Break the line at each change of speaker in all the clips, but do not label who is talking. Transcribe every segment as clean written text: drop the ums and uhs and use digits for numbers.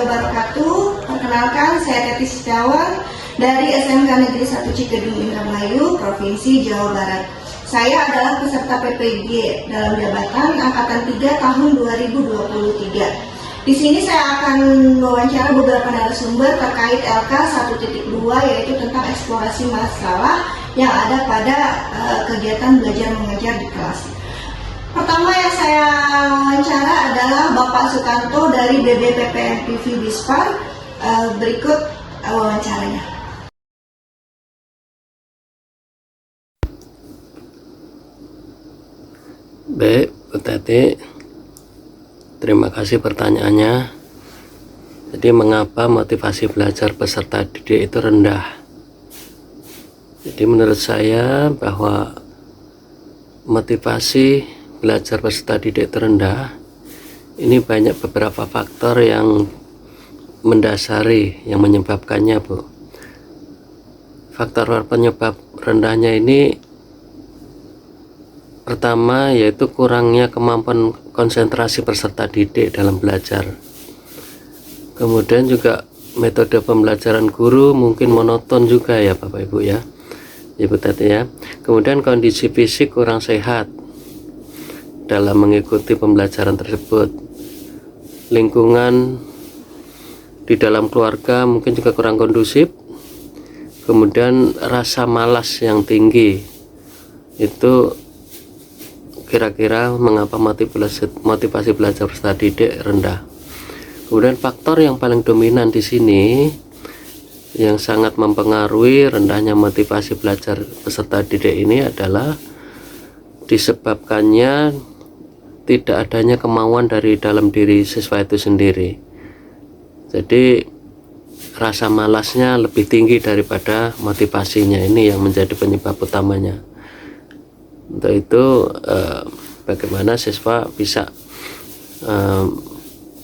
wabarakatuh. Perkenalkan, saya Teti Setiawan dari SMK Negeri 1 Cikedung Indramayu, Provinsi Jawa Barat. Saya adalah peserta PPG dalam jabatan Angkatan 3 tahun 2023. Di sini saya akan mewawancara beberapa narasumber terkait LK 1.2, yaitu tentang eksplorasi masalah yang ada pada kegiatan belajar mengajar di kelas. Pertama yang saya wawancara adalah Bapak Sukanto dari BBPPMPV Bispar. Berikut wawancaranya.
Baik, Bu Teti, terima kasih pertanyaannya. Jadi mengapa motivasi belajar peserta didik itu rendah? Jadi menurut saya bahwa motivasi belajar peserta didik itu rendah, ini banyak beberapa faktor yang mendasari yang menyebabkannya, Bu. Faktor penyebab rendahnya ini pertama yaitu kurangnya kemampuan konsentrasi peserta didik dalam belajar. Kemudian juga metode pembelajaran guru mungkin monoton juga ya Bapak Ibu ya, Ibu Teti ya. Kemudian kondisi fisik kurang sehat dalam mengikuti pembelajaran tersebut. Lingkungan di dalam keluarga mungkin juga kurang kondusif. Kemudian rasa malas yang tinggi, itu kira-kira mengapa motivasi belajar peserta didik rendah. Kemudian faktor yang paling dominan di sini yang sangat mempengaruhi rendahnya motivasi belajar peserta didik ini adalah disebabkannya tidak adanya kemauan dari dalam diri siswa itu sendiri. Jadi rasa malasnya lebih tinggi daripada motivasinya, ini yang menjadi penyebab utamanya. Untuk itu bagaimana siswa bisa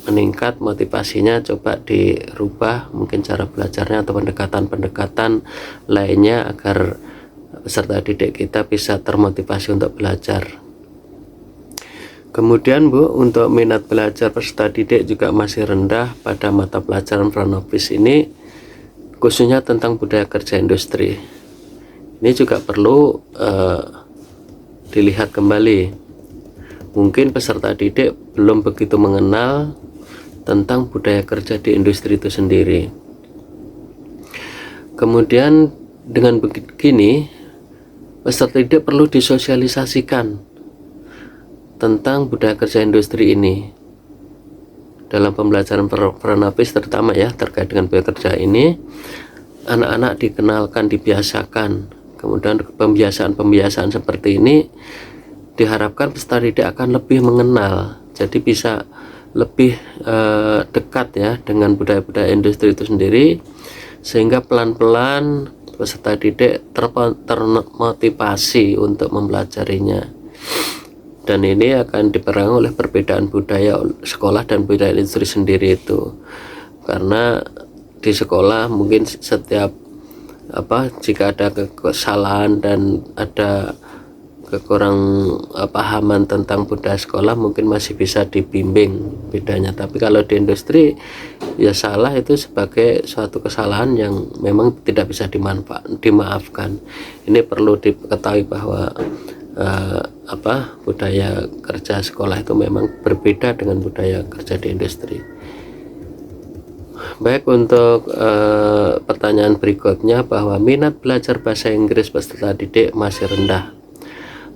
meningkat motivasinya, coba dirubah mungkin cara belajarnya atau pendekatan-pendekatan lainnya agar peserta didik kita bisa termotivasi untuk belajar. Kemudian Bu, untuk minat belajar peserta didik juga masih rendah pada mata pelajaran Franovis ini, khususnya tentang budaya kerja industri. Ini juga perlu dilihat kembali. Mungkin peserta didik belum begitu mengenal tentang budaya kerja di industri itu sendiri. Kemudian dengan begini, peserta didik perlu disosialisasikan tentang budaya kerja industri ini dalam pembelajaran Franovis, terutama ya terkait dengan budaya kerja ini. Anak-anak dikenalkan, dibiasakan. Kemudian pembiasaan seperti ini diharapkan peserta didik akan lebih mengenal, jadi bisa lebih dekat ya dengan budaya-budaya industri itu sendiri, sehingga pelan-pelan peserta didik termotivasi untuk mempelajarinya. Dan ini akan diperangi oleh perbedaan budaya sekolah dan budaya industri sendiri itu. Karena di sekolah mungkin setiap jika ada kesalahan dan ada kekurang pahaman tentang budaya sekolah mungkin masih bisa dibimbing bedanya. Tapi kalau di industri ya salah itu sebagai suatu kesalahan yang memang tidak bisa dimaafkan. Ini perlu diketahui bahwa budaya kerja sekolah itu memang berbeda dengan budaya kerja di industri. Baik, untuk pertanyaan berikutnya bahwa minat belajar bahasa Inggris peserta didik masih rendah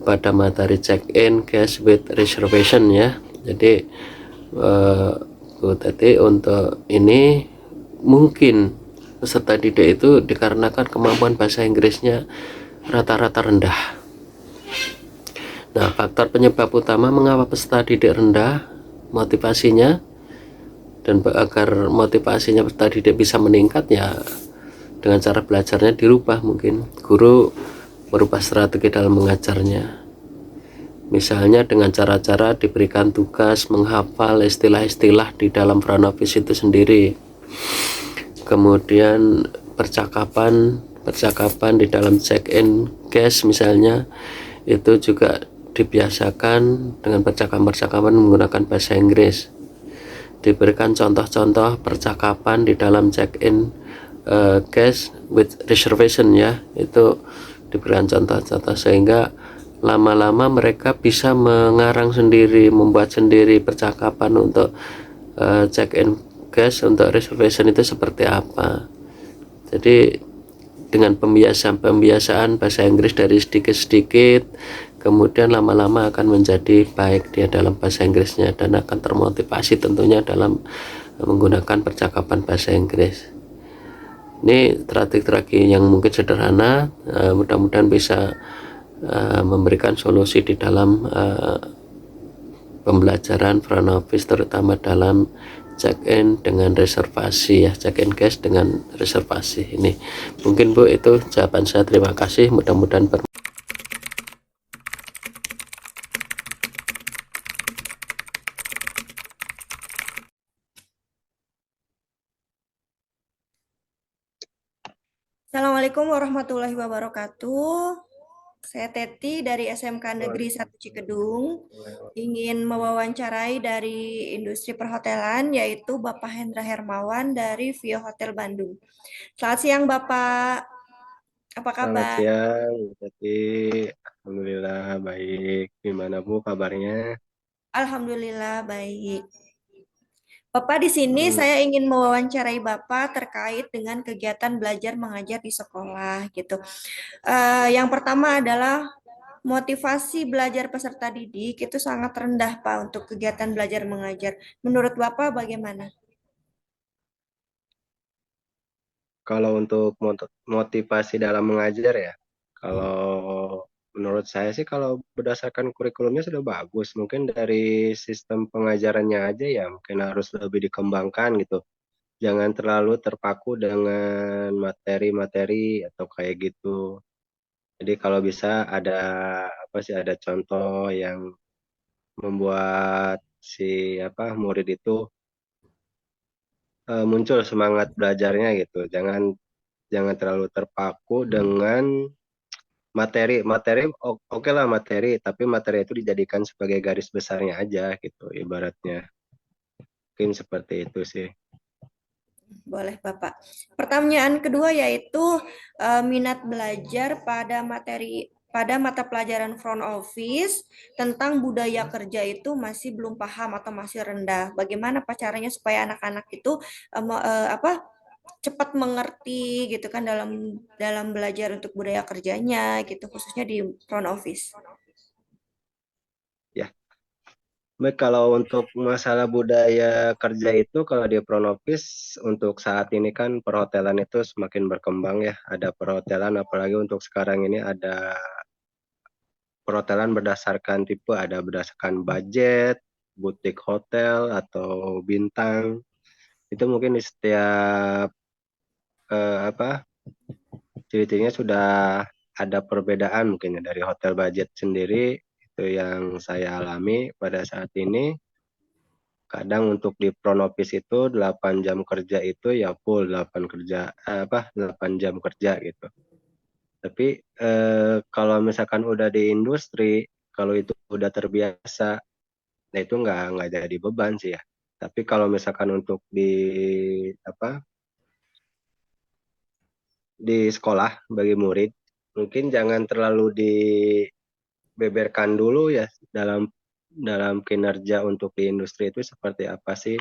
pada materi check-in cash with reservation ya. Jadi Bu Teti, untuk ini mungkin peserta didik itu dikarenakan kemampuan bahasa Inggrisnya rata-rata rendah. Nah, faktor penyebab utama mengapa peserta didik rendah motivasinya, dan agar motivasinya peserta didik bisa meningkat ya dengan cara belajarnya dirubah. Mungkin guru merubah strategi dalam mengajarnya, misalnya dengan cara-cara diberikan tugas menghafal istilah-istilah di dalam Franovis itu sendiri. Kemudian percakapan di dalam check-in cash misalnya, itu juga dibiasakan dengan percakapan menggunakan bahasa Inggris. diberikan contoh-contoh percakapan di dalam check-in guest with reservation ya, itu diberikan contoh-contoh sehingga lama-lama mereka bisa mengarang sendiri, membuat sendiri percakapan untuk check-in guest untuk reservation itu seperti apa. Jadi dengan pembiasaan bahasa Inggris dari sedikit-sedikit, kemudian lama-lama akan menjadi baik dia dalam bahasa Inggrisnya dan akan termotivasi tentunya dalam menggunakan percakapan bahasa Inggris. Ini strategi yang mungkin sederhana, mudah-mudahan bisa memberikan solusi di dalam pembelajaran front office, terutama dalam check-in dengan reservasi ya, check-in guest dengan reservasi. Ini mungkin Bu, itu jawaban saya. Terima kasih, mudah-mudahan
Assalamualaikum warahmatullahi wabarakatuh. Saya Teti dari SMK Negeri 1 Cikedung. Ingin mewawancarai dari industri perhotelan, yaitu Bapak Hendra Hermawan dari Vio Hotel Bandung. Selamat siang Bapak, apa
Selamat
kabar?
siang, jadi alhamdulillah baik. Gimana Bu kabarnya?
Alhamdulillah baik. Bapak, di sini
Hmm,
saya ingin mewawancarai Bapak terkait dengan kegiatan belajar mengajar di sekolah gitu. Yang pertama adalah motivasi belajar peserta didik itu sangat rendah, Pak, untuk kegiatan belajar mengajar. Menurut Bapak bagaimana?
Kalau untuk motivasi dalam mengajar ya, kalau menurut saya sih kalau berdasarkan kurikulumnya sudah bagus. Mungkin dari sistem pengajarannya aja ya mungkin harus lebih dikembangkan gitu. Jangan terlalu terpaku dengan materi-materi atau kayak gitu. Jadi kalau bisa ada apa sih ada contoh yang membuat si apa murid itu muncul semangat belajarnya gitu. Jangan jangan terlalu terpaku dengan materi. Materi oke lah materi, tapi materi itu dijadikan sebagai garis besarnya aja gitu ibaratnya. Mungkin seperti itu sih.
Boleh, Bapak. Pertanyaan kedua yaitu minat belajar pada mata pelajaran front office tentang budaya kerja itu masih belum paham atau masih rendah. Bagaimana Pak caranya supaya anak-anak itu cepat mengerti gitu kan dalam dalam belajar untuk budaya kerjanya gitu khususnya di front office.
Ya, baik kalau untuk masalah budaya kerja itu kalau di front office untuk saat ini kan perhotelan itu semakin berkembang ya. Ada perhotelan apalagi untuk sekarang ini ada perhotelan berdasarkan tipe, ada berdasarkan budget, butik hotel atau bintang. Itu mungkin di setiap apa ciri-cirinya sudah ada perbedaan mungkin ya dari hotel budget sendiri itu yang saya alami pada saat ini. Kadang untuk di front office itu 8 jam kerja itu ya full 8 kerja 8 jam kerja gitu. Tapi kalau misalkan udah di industri, kalau itu udah terbiasa, nah itu nggak jadi beban sih ya. Tapi kalau misalkan untuk di apa di sekolah bagi murid, mungkin jangan terlalu dibeberkan dulu ya dalam dalam kinerja untuk di industri itu seperti apa sih.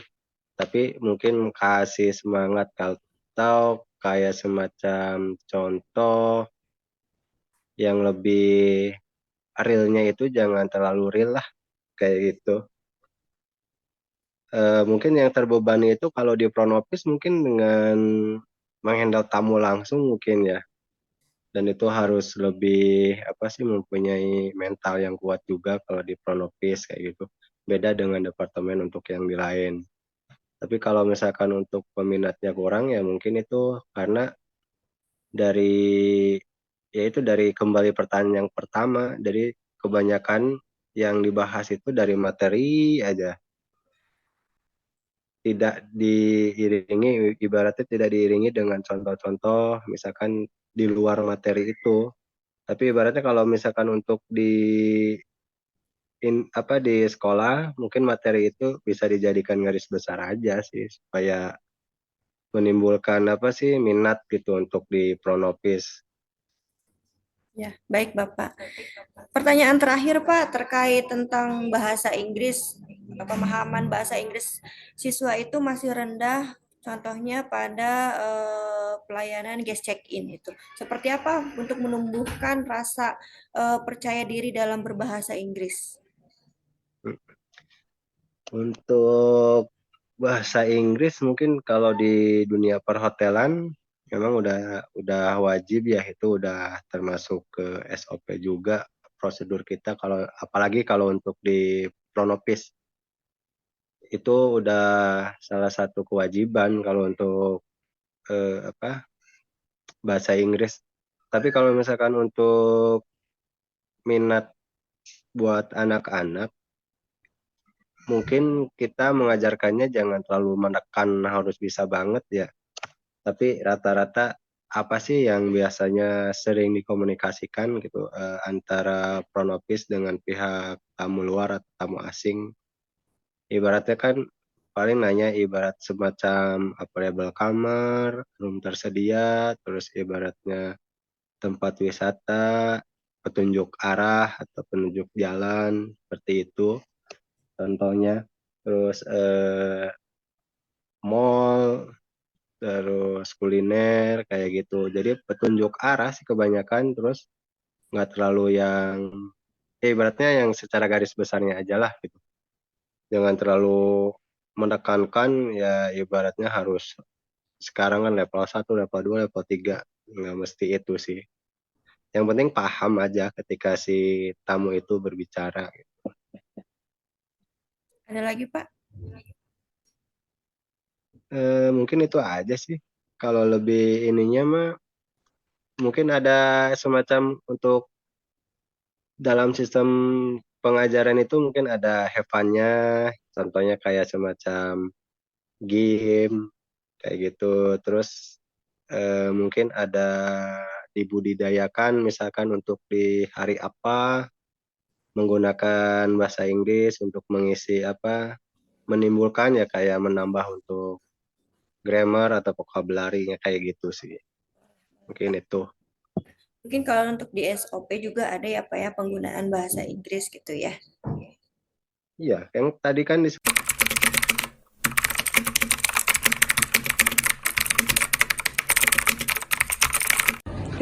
Tapi mungkin kasih semangat atau kayak semacam contoh yang lebih realnya itu jangan terlalu real lah kayak gitu. Mungkin yang terbebani itu kalau di front office mungkin dengan menghandle tamu langsung mungkin ya. Dan itu harus lebih apa sih mempunyai mental yang kuat juga kalau di front office kayak gitu. Beda dengan departemen untuk yang di lain. Tapi kalau misalkan untuk peminatnya kurang ya mungkin itu karena dari yaitu dari kembali pertanyaan yang pertama, dari kebanyakan yang dibahas itu dari materi aja, tidak diiringi, ibaratnya tidak diiringi dengan contoh-contoh, misalkan di luar materi itu. Tapi ibaratnya kalau misalkan untuk di sekolah mungkin materi itu bisa dijadikan garis besar aja sih supaya menimbulkan minat gitu untuk di Pronopis.
Ya, baik Bapak. Pertanyaan terakhir Pak terkait tentang bahasa Inggris. Pemahaman bahasa Inggris siswa itu masih rendah. Contohnya pada pelayanan guest check-in itu. Seperti apa untuk menumbuhkan rasa percaya diri dalam berbahasa Inggris?
Untuk bahasa Inggris mungkin kalau di dunia perhotelan memang udah wajib ya, itu udah termasuk ke SOP juga prosedur kita, kalau apalagi kalau untuk di Pronopis itu udah salah satu kewajiban kalau untuk bahasa Inggris. Tapi kalau misalkan untuk minat buat anak-anak, mungkin kita mengajarkannya jangan terlalu menekan harus bisa banget ya. Tapi rata-rata apa sih yang biasanya sering dikomunikasikan gitu antara Pronopis dengan pihak tamu luar atau tamu asing. Ibaratnya kan paling nanya ibarat semacam available kamar, room tersedia, terus ibaratnya tempat wisata, petunjuk arah atau penunjuk jalan, seperti itu contohnya. Terus mall, terus kuliner kayak gitu. Jadi petunjuk arah sih kebanyakan, terus nggak terlalu yang ibaratnya yang secara garis besarnya aja lah gitu. Jangan terlalu menekankan ya, ibaratnya harus sekarang kan level 1, level 2, level 3. Nggak mesti itu sih. Yang penting paham aja ketika si tamu itu berbicara.
Ada lagi Pak?
Mungkin itu aja sih. Kalau lebih ininya mah mungkin ada semacam untuk dalam sistem pengajaran itu mungkin ada have fun-nya, contohnya kayak semacam game kayak gitu. Terus mungkin ada dibudidayakan misalkan untuk di hari apa menggunakan bahasa Inggris untuk mengisi menimbulkan ya kayak menambah untuk grammar atau vocabulary-nya kayak gitu sih. Mungkin itu.
Mungkin kalau untuk di SOP juga ada ya Pak ya penggunaan bahasa Inggris gitu ya.
Iya, yang tadi kan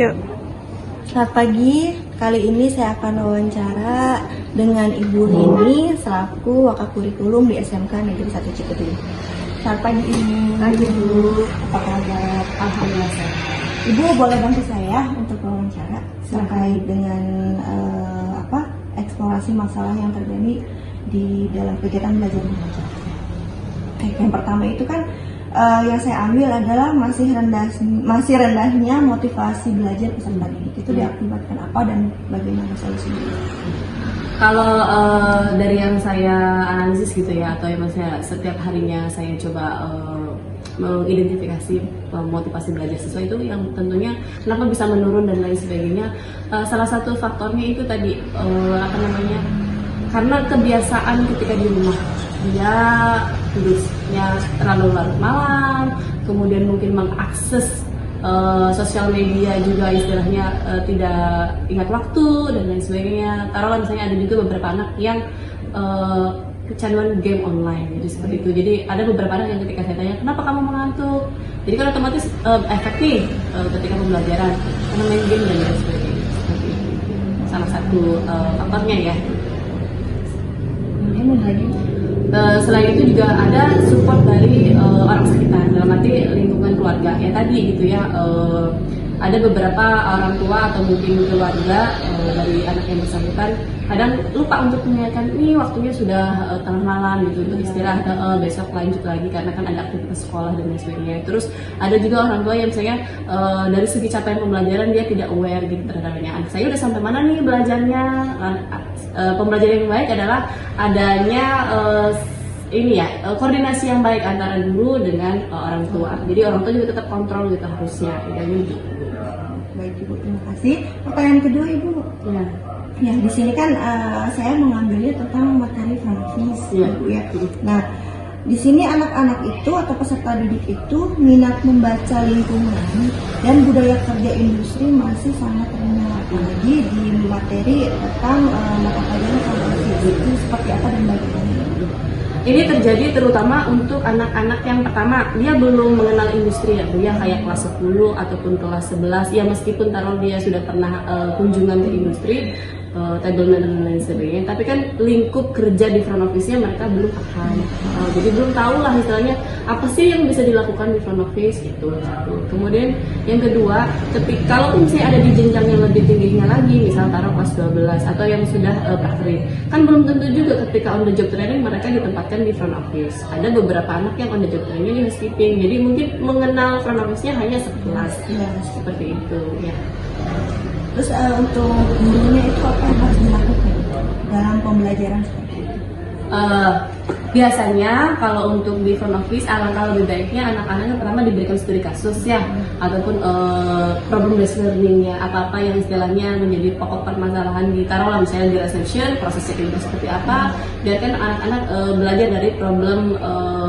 Yuk. Selamat pagi, kali ini saya akan wawancara dengan Ibu Rini selaku Wakakurikulum di SMK Negeri 1 Cikedung. Selamat pagi Ibu. Pagi Ibu, apa kabar? Alhamdulillah sehat. Ibu boleh bantu saya untuk wawancara terkait dengan eksplorasi masalah yang terjadi di dalam kegiatan belajar mengajar. Yang pertama itu kan yang saya ambil adalah masih rendahnya motivasi belajar peserta didik. Itu diakibatkan apa dan bagaimana solusinya?
Kalau dari yang saya analisis gitu ya, atau yang saya setiap harinya saya coba mengidentifikasi motivasi belajar siswa itu yang tentunya kenapa bisa menurun dan lain sebagainya. Salah satu faktornya itu tadi karena kebiasaan ketika di rumah dia tidurnya terlalu larut malam, kemudian mungkin mengakses sosial media juga istilahnya tidak ingat waktu dan lain sebagainya. Taruhlah misalnya ada juga beberapa anak yang kecanduan game online, jadi seperti itu. Jadi ada beberapa anak yang ketika saya tanya kenapa kamu mengantuk, jadi kan otomatis efektif ketika pembelajaran karena main game dan lain sebagainya. Seperti itu. Salah satu faktornya ya. Selain itu juga ada support dari orang sekitar, dalam arti lingkungan keluarga ya tadi gitu ya. Ada beberapa orang tua atau mungkin keluarga dari anak yang bersangkutan kadang lupa untuk mengingatkan ini waktunya sudah tengah malam gitu untuk istirahat, besok lanjut lagi karena kan ada aktivitas sekolah dan lain sebagainya. Terus ada juga orang tua yang misalnya dari segi capaian pembelajaran dia tidak aware gitu terhadapnya, anak saya udah sampai mana nih belajarnya. Pembelajaran yang baik adalah adanya koordinasi yang baik antara guru dengan orang tua. Jadi orang tua juga tetap kontrol gitu harusnya. Gitu.
Baik Ibu, terima kasih. Pertanyaan kedua Ibu.
Ya.
Ya, di sini kan saya mengambilnya tentang materi front office,
Iya.
Bu, ya. Nah, di sini anak-anak itu atau peserta didik itu minat membaca lingkungan dan budaya kerja industri masih sangat rendah, apalagi di materi tentang mata pelajaran front office itu seperti apa dan bagaimana.
Ini terjadi terutama untuk anak-anak yang pertama, dia belum mengenal industri ya, dia kayak kelas 10 ataupun kelas 11, ya meskipun taruh dia sudah pernah kunjungan ke industri, table dan lain sebagainya, tapi kan lingkup kerja di front office-nya mereka belum paham. Jadi belum tahu lah istilahnya apa sih yang bisa dilakukan di front office gitu. Kemudian yang kedua, kalau misalnya ada di jenjang yang lebih tingginya lagi, misal taruh kelas 12 atau yang sudah praktek, kan belum tentu juga ketika on the job training mereka ditempatkan di front office. Ada beberapa anak yang on the job training di housekeeping, jadi mungkin mengenal front office-nya hanya sekelas, seperti itu ya.
Terus untuk gurunya itu apa yang harus dilakukan dalam pembelajaran seperti itu?
Biasanya kalau untuk di front office alangkah lebih baiknya anak-anak yang pertama diberikan studi kasus ya, ataupun problem based learning-nya, apa-apa yang istilahnya menjadi pokok permasalahan, ditaruhlah misalnya di reception proses check-in itu seperti apa, biarkan anak-anak belajar dari problem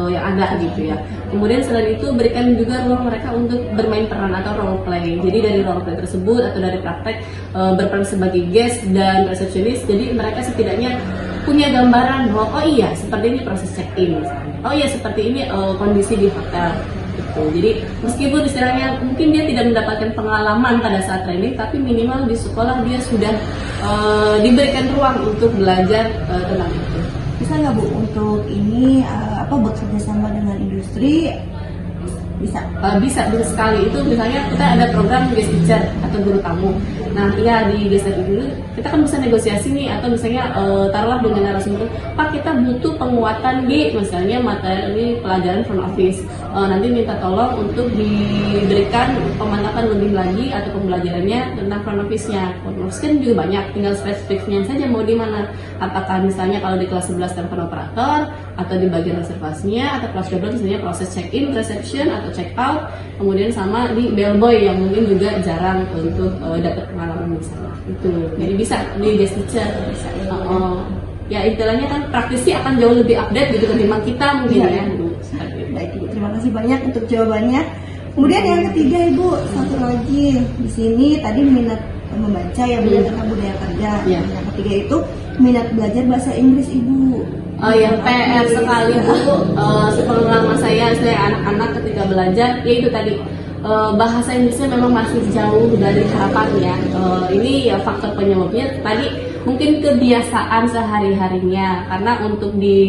yang ada gitu ya. Kemudian selain itu berikan juga ruang mereka untuk bermain peran atau role play. Jadi dari role play tersebut atau dari praktek berperan sebagai guest dan receptionist, jadi mereka setidaknya punya gambaran bahwa oh iya seperti ini proses check-in misalnya. Oh iya seperti ini kondisi di hotel gitu. Jadi meskipun istilahnya mungkin dia tidak mendapatkan pengalaman pada saat training, tapi minimal di sekolah dia sudah diberikan ruang untuk belajar tentang itu.
Bisa nggak Bu untuk ini bekerja sama dengan industri? Bisa
sekali. Itu misalnya kita ada program guest teacher atau guru tamu. Nah iya di guest teacher dulu kita kan bisa negosiasi nih, atau misalnya taruhlah dengan narasumber, Pak kita butuh penguatan di misalnya materi pelajaran front office, nanti minta tolong untuk diberikan pemantapan lebih lagi atau pembelajarannya tentang front office-nya. Front office kan juga banyak, tinggal spesifiknya saja mau di mana, apakah misalnya kalau di kelas 11 telepon operator, atau di bagian reservasinya, atau kelas 12 misalnya proses check-in, reception atau check-out, kemudian sama di bellboy yang mungkin juga jarang untuk dapat pengalaman misalnya itu. Jadi bisa di guest teacher bisa. Ya istilahnya kan praktisi akan jauh lebih update gitu ketimbang kita mungkin ya.
Baik Ibu, terima kasih banyak untuk jawabannya. Kemudian yang ketiga Ibu, satu lagi di sini tadi minat membaca ya Bu tentang budaya kerja.
Ya.
Yang ketiga itu minat belajar bahasa Inggris Ibu.
Yang PR sekali Bu, sepengalaman saya anak-anak ketika belajar, ya itu tadi bahasa Inggrisnya memang masih jauh dari harapannya. Ini ya faktor penyebabnya tadi mungkin kebiasaan sehari-harinya, karena untuk di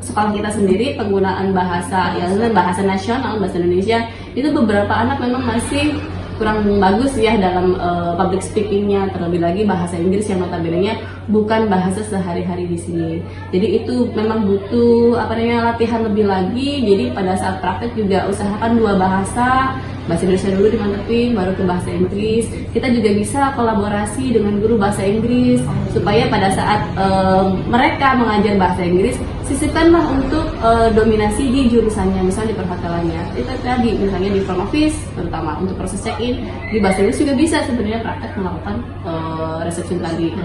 sekolah kita sendiri penggunaan bahasa bahasa nasional, bahasa Indonesia itu beberapa anak memang masih kurang bagus ya dalam public speakingnya, terlebih lagi bahasa Inggris yang notabene-nya bukan bahasa sehari-hari di sini. Jadi itu memang butuh latihan lebih lagi. Jadi pada saat praktek juga usahakan dua bahasa Indonesia dulu dimantepin, baru ke bahasa Inggris. Kita juga bisa kolaborasi dengan guru bahasa Inggris supaya pada saat mereka mengajar bahasa Inggris, sisipkanlah untuk dominasi di jurusannya, misalnya di perhotelannya. Itu tadi misalnya di front office, terutama untuk proses check-in, di bahasa Inggris juga bisa sebenarnya praktek melakukan reception tadi.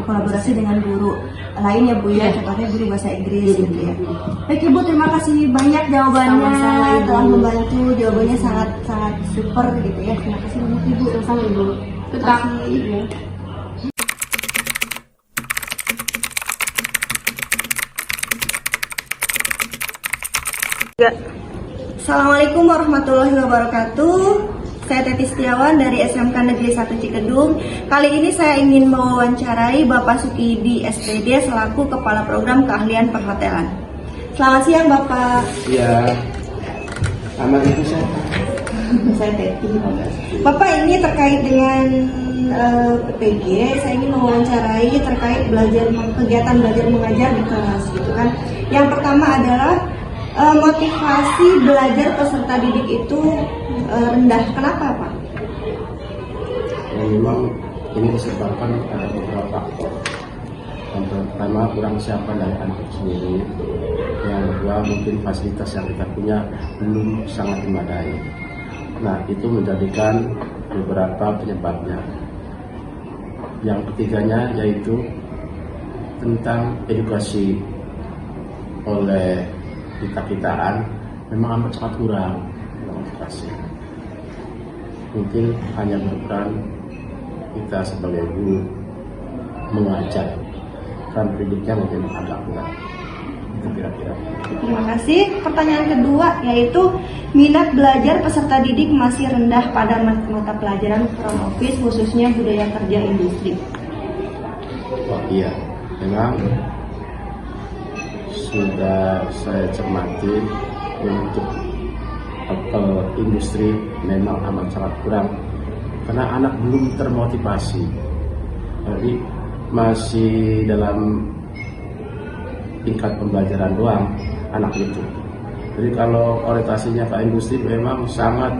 Kolaborasi dengan guru lain ya Bu ya, contohnya guru bahasa Inggris gitu ya. Baik Ibu, terima kasih banyak jawabannya.
Sama-sama, Ibu.
Telah membantu, jawabannya sangat super gitu ya. Terima kasih banyak Ibu.
Sama Ibu. Tetap.
Ya. Assalamualaikum warahmatullahi wabarakatuh. Saya Teti Setiawan dari SMK Negeri 1 Cikedung. Kali ini saya ingin mewawancarai Bapak Sukidi SPD selaku Kepala Program Keahlian Perhotelan. Selamat siang Bapak.
Iya. Nama itu saya.
Saya Teti. Bapak, ini terkait dengan PPG, saya ingin mewawancarai terkait kegiatan belajar mengajar di kelas gitu kan. Yang pertama adalah motivasi belajar peserta didik itu rendah. Kenapa Pak?
Ya, memang ini disebabkan ada beberapa faktor. Yang pertama kurang siapan dari anak itu sendiri. Yang kedua mungkin fasilitas yang kita punya belum sangat memadai. Nah itu menjadikan beberapa penyebabnya. Yang ketiganya yaitu tentang edukasi oleh kita-kitaan memang amat sangat kurang dalam edukasi. Mungkin hanya berperan kita sebagai guru mengajar, peran pendidiknya mungkin agak kurang. Itu kira-kira.
Terima kasih. Pertanyaan kedua yaitu minat belajar peserta didik masih rendah pada mata pelajaran front office khususnya budaya kerja industri.
Oh iya, memang sudah saya cermati untuk industri memang amat sangat kurang karena anak belum termotivasi, jadi masih dalam tingkat pembelajaran doang anak itu. Jadi kalau orientasinya ke industri memang sangat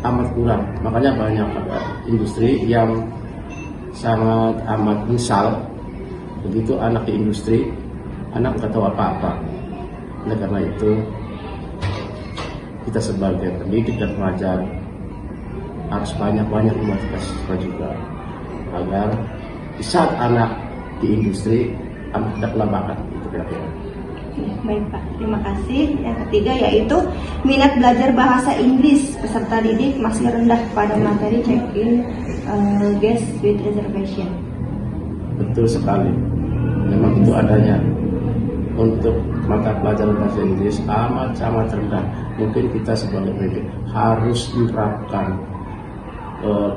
amat kurang, makanya banyak industri yang sangat amat misal begitu anak di industri, anak nggak tahu apa-apa. Oleh karena itu kita sebagai pendidik dan pengajar harus banyak-banyak memotivasi siswa juga agar di saat anak di industri anak tidak kelambakan. Itu kira-kira.
Baik Pak, terima kasih. Yang ketiga yaitu minat belajar bahasa Inggris peserta didik masih rendah pada materi check-in guest with reservation.
Betul sekali, memang itu adanya. Untuk mata pelajaran bahasa Inggris amat sangat rendah. Mungkin kita sebagai pendidik harus menerapkan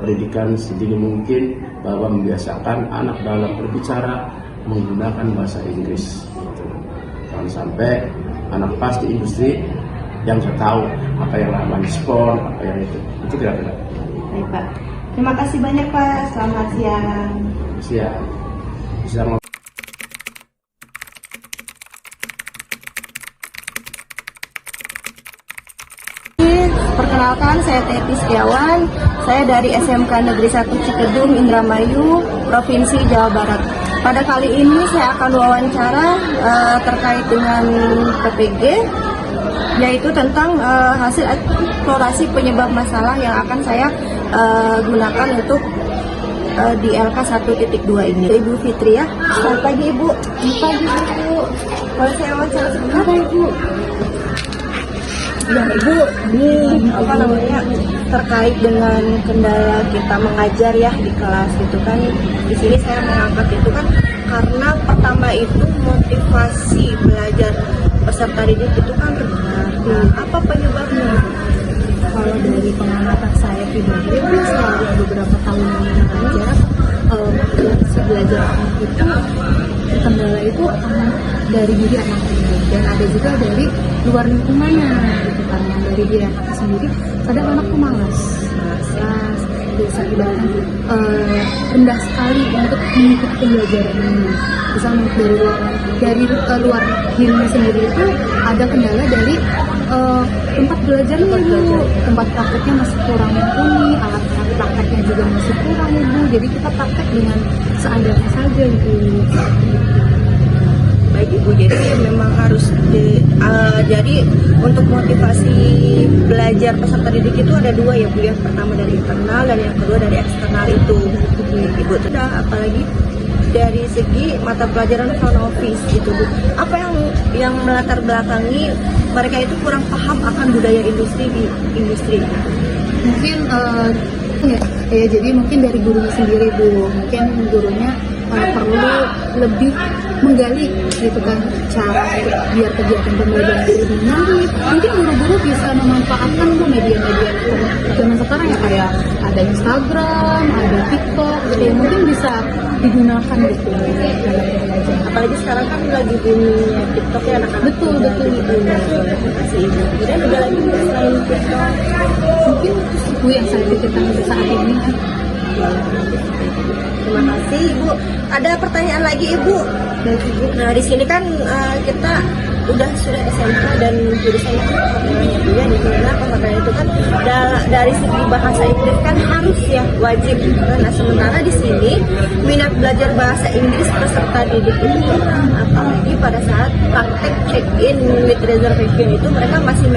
pendidikan sedini mungkin bahwa membiasakan anak dalam berbicara menggunakan bahasa Inggris. Jangan sampai anak pas di industri yang nggak tahu apa yang namanya spon, apa yang itu kira-kira.
Baik Pak, terima kasih banyak Pak. Selamat siang.
Siap. Bisa
Perkenalkan, saya Teti Setiawan. Saya dari SMK Negeri 1 Cikedung, Indramayu, Provinsi Jawa Barat. Pada kali ini saya akan wawancara terkait dengan PPG, yaitu tentang hasil eksplorasi penyebab masalah yang akan saya gunakan untuk di LK 1.2 ini. Ibu Fitri ya. Selamat pagi Ibu. Selamat pagi Ibu. Boleh saya wawancara sebentar Ibu? Ya Ibu, ini apa namanya terkait dengan kendala kita mengajar ya di kelas gitu kan. Di sini saya mengangkat itu kan karena pertama itu motivasi belajar peserta didik itu kan rendah. Apa penyebabnya?
Kalau dari pengamatan saya pribadi, selama beberapa tahun mengajar, motivasi belajar anak itu kendala itu dari diri anak sendiri dan ada juga dari luar lingkungannya gitu kan. Yang dari diri anak sendiri kadang anak tuh malas bisa ibaratnya rendah sekali untuk mengikuti pembelajaran ini. Misalnya dari luar dirinya sendiri itu ada kendala dari tempat belajarnya Ibu, tempat prakteknya masih kurang mumpuni, alat-alat prakteknya juga masih kurang Ibu, jadi kita praktek dengan seadanya saja Ibu.
Baik Ibu, jadi memang harus jadi untuk motivasi belajar peserta didik itu ada dua ya Bu, yang pertama dari internal dan yang kedua dari eksternal itu Ibu. Sudah apalagi dari segi mata pelajaran front office gitu Bu, apa yang melatar belakangi mereka itu kurang paham akan budaya industri di industri?
Mungkin ya jadi mungkin dari gurunya sendiri Bu, mungkin gurunya perlu lebih menggali gitu kan cara untuk biar kegiatan pembelajaran itu lebih menarik. Mungkin guru-guru bisa memanfaatkan tuh media-media zaman sekarang ya, kayak ada Instagram, ada TikTok gitu yang mungkin bisa digunakan gitu dalam pembelajaran.
Apalagi sekarang kan lagi boomingnya TikTok ya anak-anak.
Betul gitu.
Kasih Ibu. Kemudian ada lagi selain TikTok.
Mungkin itu yang saya pikirkan untuk saat ini.
Terima kasih Ibu. Ada pertanyaan lagi Ibu? Nah di sini kan kita
sudah SMA dan jurusan itu pemilihannya dia di mana pemilihan itu kan dari segi bahasa Inggris kan harus ya wajib. Nah sementara di sini minat belajar bahasa Inggris peserta didik itu apalagi pada saat praktek check in with reservation itu mereka masih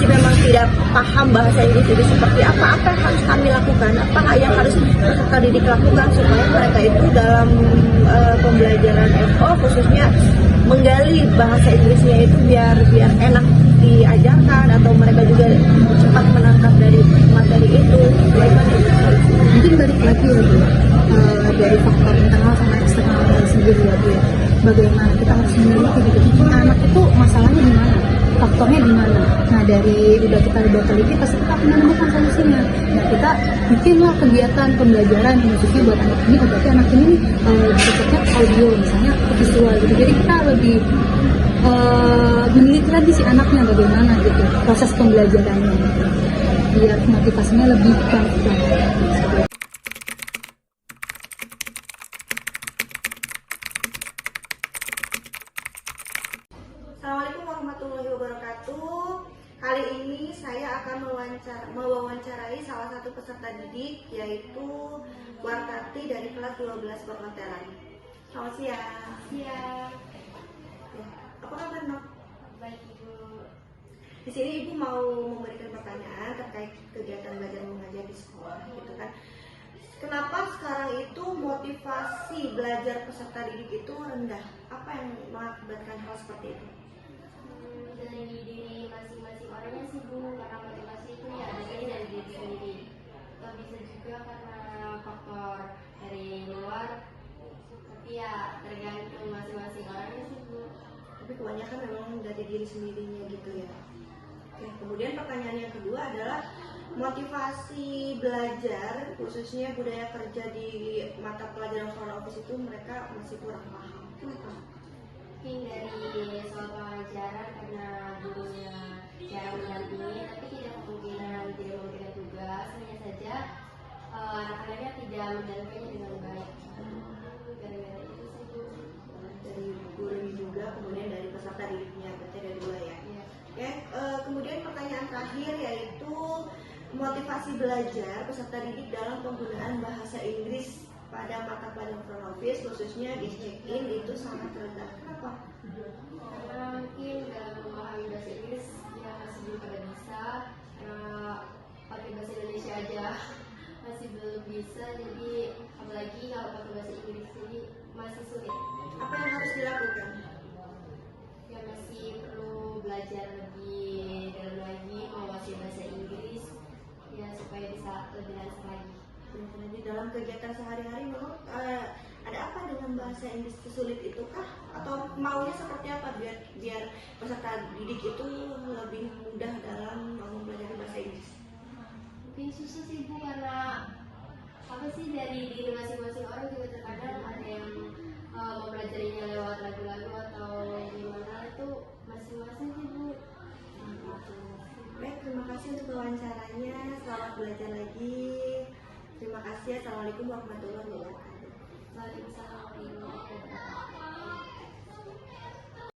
memang tidak paham bahasa Inggris itu seperti apa yang harus kami lakukan, apa yang harus peserta didik lakukan supaya mereka itu dalam pembelajaran FO khususnya menggali bahasa Inggrisnya itu biar enak diajarkan atau mereka juga cepat menangkap dari materi itu.
Mungkin balik lagi ya Bu, dari faktor internal sama eksternal sendiri ya Bu ya. Bagaimana kita harus memiliki gitu. Anak itu masalahnya di mana? Faktornya di mana? Nah dari kita udah teliti pasti kita akan menemukan solusinya. Nah kita bikinlah kegiatan pembelajaran khususnya buat anak ini. Berarti anak ini berikutnya audio misalnya visual gitu. Jadi kita lebih meneliti lagi si anaknya bagaimana gitu proses pembelajarannya gitu. Biar motivasinya lebih baik lagi.
Assalamualaikum warahmatullahi wabarakatuh. Kali ini saya akan mewawancarai salah satu peserta didik yaitu Wartati dari kelas 12 perhotelan. Selamat siang.
Siang.
Ya, apa kabar Nok?
Baik Ibu.
Di sini Ibu mau memberikan pertanyaan terkait kegiatan belajar mengajar di sekolah, gitu kan? Kenapa sekarang itu motivasi belajar peserta didik itu rendah? Apa yang mengakibatkan hal seperti itu?
Dari diri masing-masing orangnya sih Bu, karena motivasi itu ya adanya dari diri sendiri. Atau bisa juga karena faktor dari luar, tapi ya tergantung masing-masing orangnya sih Bu.
Tapi kebanyakan memang dari diri sendirinya gitu ya. Oke, kemudian pertanyaan yang kedua adalah motivasi belajar khususnya budaya kerja di mata pelajaran front office itu mereka masih kurang paham. Kenapa?
Mungkin dari soal pengajaran karena gurunya jarang mendampingi, tapi tidak kemungkinan tidak memberikan tugas, hanya saja anak-anaknya tidak mendampingi dengan baik. Gara-gara itu sih Bu.
Dari gurunya juga, kemudian dari peserta didiknya, berarti ada dua ya.
Iya.
Oke, kemudian pertanyaan terakhir yaitu motivasi belajar peserta didik dalam penggunaan bahasa Inggris pada mata pelajaran front office khususnya di check-in itu sangat rendah. Kenapa?
Karena mungkin dalam memahami bahasa Inggris dia masih belum pada bisa, pakai bahasa Indonesia aja masih belum bisa, jadi apalagi kalau pakai bahasa Inggris ini masih sulit.
Apa yang harus dilakukan?
Ya masih perlu belajar lebih dalam lagi menguasai bahasa Inggris ya supaya bisa lebih lancar lagi.
Di dalam kegiatan sehari-hari menurut ada apa dengan bahasa Inggris sesulit itu kah? Atau maunya seperti apa biar peserta didik itu lebih mudah dalam mempelajari bahasa Inggris?
Mungkin susah sih Bu, karena apa sih dari diri masing-masing orang juga terkadang ada yang mempelajarinya lewat lagu-lagu atau gimana, itu masing-masing sih Bu.
Baik, terima kasih untuk wawancaranya. Selamat belajar lagi. Terima kasih. Assalamualaikum warahmatullahi wabarakatuh.